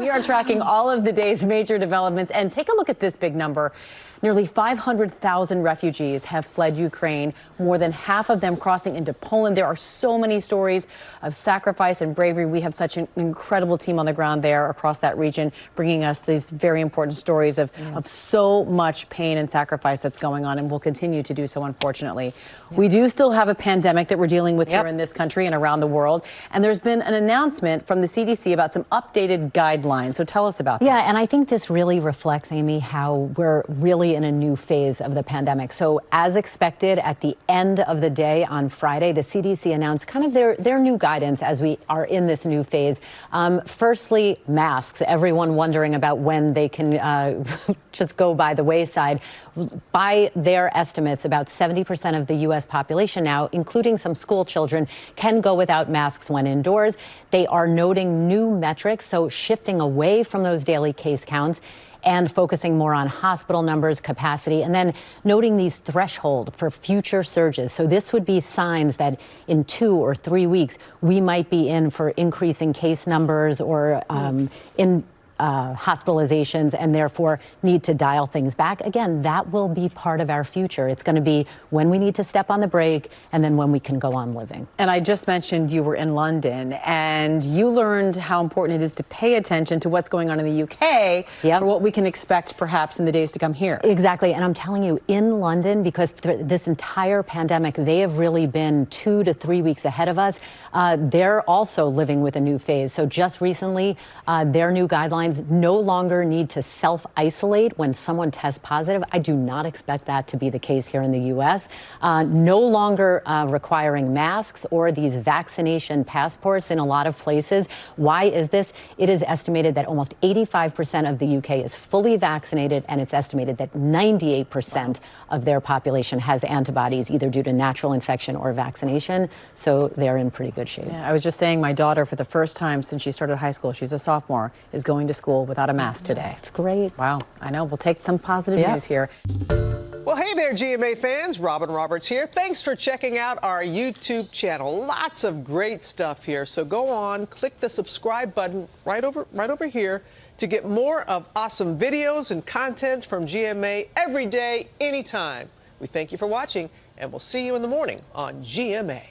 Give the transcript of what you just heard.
We are tracking all of the day's major developments, and take a look at this big number. Nearly 500,000 refugees have fled Ukraine, more than half of them crossing into Poland. There are so many stories of sacrifice and bravery. We have such an incredible team on the ground there across that region, bringing us these very important stories of so much pain and sacrifice that's going on, and will continue to do so, unfortunately. We do still have a pandemic that we're dealing with here in this country and around the world, and there's been an announcement from the CDC about some updated guidelines. So tell us about that. Yeah, and I think this really reflects, Amy, how we're really in a new phase of the pandemic. So as expected, at the end of the day on Friday, the CDC announced kind of their new guidance as we are in this new phase. Firstly, masks. Everyone wondering about when they can just go by the wayside. By their estimates, about 70% of the U.S. population now, including some school children, can go without masks when indoors. They are noting new metrics, so shifting away from those daily case counts and focusing more on hospital numbers, capacity, and then noting these threshold for future surges. So this would be signs that in 2 or 3 weeks, we might be in for increasing case numbers or in hospitalizations, and therefore need to dial things back. Again, that will be part of our future. It's going to be when we need to step on the brake and then when we can go on living. And I just mentioned you were in London, and you learned how important it is to pay attention to what's going on in the UK for what we can expect perhaps in the days to come here. Exactly. And I'm telling you, in London, because this entire pandemic, they have really been 2 to 3 weeks ahead of us. They're also living with a new phase. So just recently, their new guidelines no longer need to self-isolate when someone tests positive. I do not expect that to be the case here in the U.S. No longer requiring masks or these vaccination passports in a lot of places. Why is this? It is estimated that almost 85% of the UK is fully vaccinated, and it's estimated that 98% of their population has antibodies, either due to natural infection or vaccination. So they're in pretty good shape. Yeah, I was just saying, my daughter, for the first time since she started high school, she's a sophomore, is going to school without a mask today. It's great. Wow, I know. We'll take some positive news here. Well, hey there, GMA fans. Robin Roberts here. Thanks for checking out our YouTube channel. Lots of great stuff here. So go on, click the subscribe button right over here to get more of awesome videos and content from GMA every day, anytime. We thank you for watching, and we'll see you in the morning on GMA.